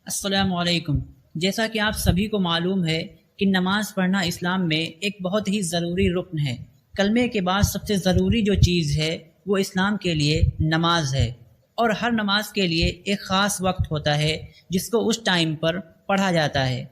السلام علیکم۔ جیسا کہ آپ سبھی کو معلوم ہے کہ نماز پڑھنا اسلام میں ایک بہت ہی ضروری رکن ہے۔ کلمے کے بعد سب سے ضروری جو چیز ہے وہ اسلام کے لیے نماز ہے، اور ہر نماز کے لیے ایک خاص وقت ہوتا ہے جس کو اس ٹائم پر پڑھا جاتا ہے۔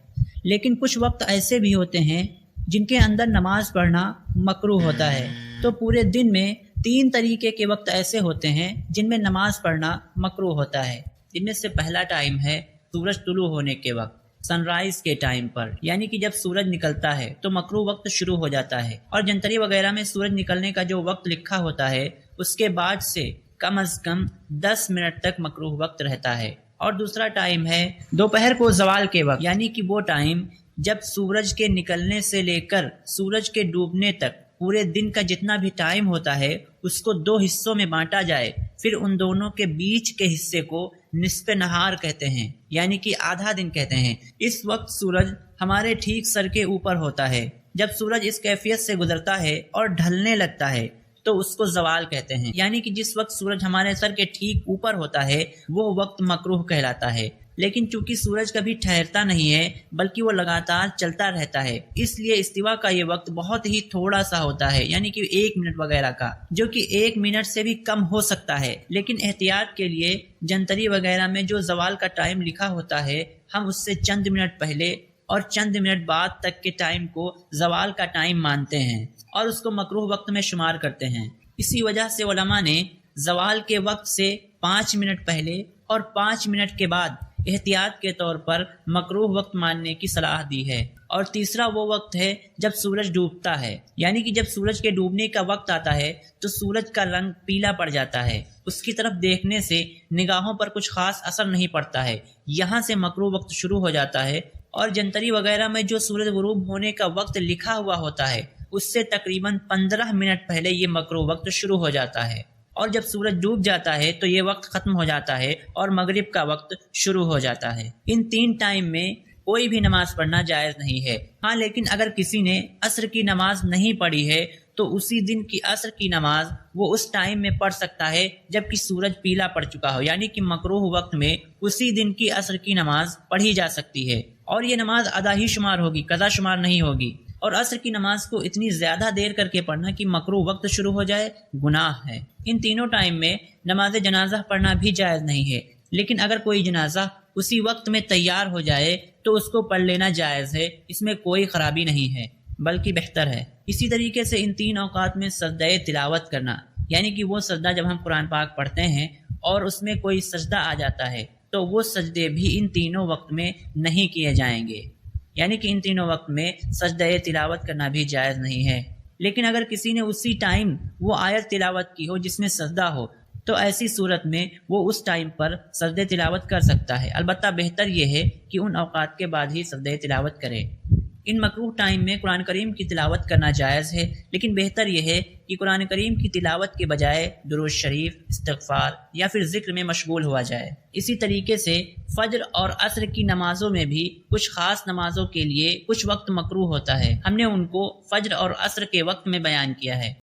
لیکن کچھ وقت ایسے بھی ہوتے ہیں جن کے اندر نماز پڑھنا مکروہ ہوتا ہے۔ تو پورے دن میں 3 طریقے کے وقت ایسے ہوتے ہیں جن میں نماز پڑھنا مکروہ ہوتا ہے۔ جن میں سے پہلا ٹائم ہے سورج طلوع ہونے کے وقت، سن رائز کے ٹائم پر، یعنی کہ جب سورج نکلتا ہے تو مکروہ وقت شروع ہو جاتا ہے، اور جنتری وغیرہ میں سورج نکلنے کا جو وقت لکھا ہوتا ہے اس کے بعد سے کم از کم 10 منٹ تک مکروہ وقت رہتا ہے۔ اور دوسرا ٹائم ہے دوپہر کو زوال کے وقت، یعنی کہ وہ ٹائم جب سورج کے نکلنے سے لے کر سورج کے ڈوبنے تک پورے دن کا جتنا بھی ٹائم ہوتا ہے اس کو 2 حصوں میں بانٹا جائے، پھر ان دونوں کے بیچ کے حصے کو نصف نہار کہتے ہیں، یعنی کہ آدھا دن کہتے ہیں۔ اس وقت سورج ہمارے ٹھیک سر کے اوپر ہوتا ہے۔ جب سورج اس کیفیت سے گزرتا ہے اور ڈھلنے لگتا ہے تو اس کو زوال کہتے ہیں، یعنی کہ جس وقت سورج ہمارے سر کے ٹھیک اوپر ہوتا ہے وہ وقت مکروہ کہلاتا ہے۔ لیکن چونکہ سورج کبھی ٹھہرتا نہیں ہے بلکہ وہ لگاتار چلتا رہتا ہے، اس لیے استوا کا یہ وقت بہت ہی تھوڑا سا ہوتا ہے، یعنی کہ 1 منٹ وغیرہ کا، جو کہ 1 منٹ سے بھی کم ہو سکتا ہے۔ لیکن احتیاط کے لیے جنتری وغیرہ میں جو زوال کا ٹائم لکھا ہوتا ہے ہم اس سے چند منٹ پہلے اور چند منٹ بعد تک کے ٹائم کو زوال کا ٹائم مانتے ہیں اور اس کو مکروہ وقت میں شمار کرتے ہیں۔ اسی وجہ سے علماء نے زوال کے وقت سے 5 منٹ پہلے اور 5 منٹ کے بعد احتیاط کے طور پر مکروہ وقت ماننے کی صلاح دی ہے۔ اور تیسرا وہ وقت ہے جب سورج ڈوبتا ہے، یعنی کہ جب سورج کے ڈوبنے کا وقت آتا ہے تو سورج کا رنگ پیلا پڑ جاتا ہے، اس کی طرف دیکھنے سے نگاہوں پر کچھ خاص اثر نہیں پڑتا ہے، یہاں سے مکروہ وقت شروع ہو جاتا ہے۔ اور جنتری وغیرہ میں جو سورج غروب ہونے کا وقت لکھا ہوا ہوتا ہے اس سے تقریباً 15 منٹ پہلے یہ مکروہ وقت شروع ہو جاتا ہے، اور جب سورج ڈوب جاتا ہے تو یہ وقت ختم ہو جاتا ہے اور مغرب کا وقت شروع ہو جاتا ہے۔ ان 3 ٹائم میں کوئی بھی نماز پڑھنا جائز نہیں ہے۔ ہاں، لیکن اگر کسی نے عصر کی نماز نہیں پڑھی ہے تو اسی دن کی عصر کی نماز وہ اس ٹائم میں پڑھ سکتا ہے جب کہ سورج پیلا پڑ چکا ہو، یعنی کہ مکروہ وقت میں اسی دن کی عصر کی نماز پڑھی جا سکتی ہے، اور یہ نماز ادا ہی شمار ہوگی، قضا شمار نہیں ہوگی۔ اور عصر کی نماز کو اتنی زیادہ دیر کر کے پڑھنا کہ مکروہ وقت شروع ہو جائے گناہ ہے۔ ان تینوں ٹائم میں نماز جنازہ پڑھنا بھی جائز نہیں ہے، لیکن اگر کوئی جنازہ اسی وقت میں تیار ہو جائے تو اس کو پڑھ لینا جائز ہے، اس میں کوئی خرابی نہیں ہے بلکہ بہتر ہے۔ اسی طریقے سے ان 3 اوقات میں سجدہ تلاوت کرنا، یعنی کہ وہ سجدہ جب ہم قرآن پاک پڑھتے ہیں اور اس میں کوئی سجدہ آ جاتا ہے تو وہ سجدے بھی ان تینوں وقت میں نہیں کیے جائیں گے، یعنی کہ ان تینوں وقت میں سجدہ تلاوت کرنا بھی جائز نہیں ہے۔ لیکن اگر کسی نے اسی ٹائم وہ آیت تلاوت کی ہو جس میں سجدہ ہو تو ایسی صورت میں وہ اس ٹائم پر سجدہ تلاوت کر سکتا ہے، البتہ بہتر یہ ہے کہ ان اوقات کے بعد ہی سجدہ تلاوت کرے۔ ان مکروہ ٹائم میں قرآن کریم کی تلاوت کرنا جائز ہے، لیکن بہتر یہ ہے کہ قرآن کریم کی تلاوت کے بجائے درود شریف، استغفار یا پھر ذکر میں مشغول ہوا جائے۔ اسی طریقے سے فجر اور عصر کی نمازوں میں بھی کچھ خاص نمازوں کے لیے کچھ وقت مکروہ ہوتا ہے، ہم نے ان کو فجر اور عصر کے وقت میں بیان کیا ہے۔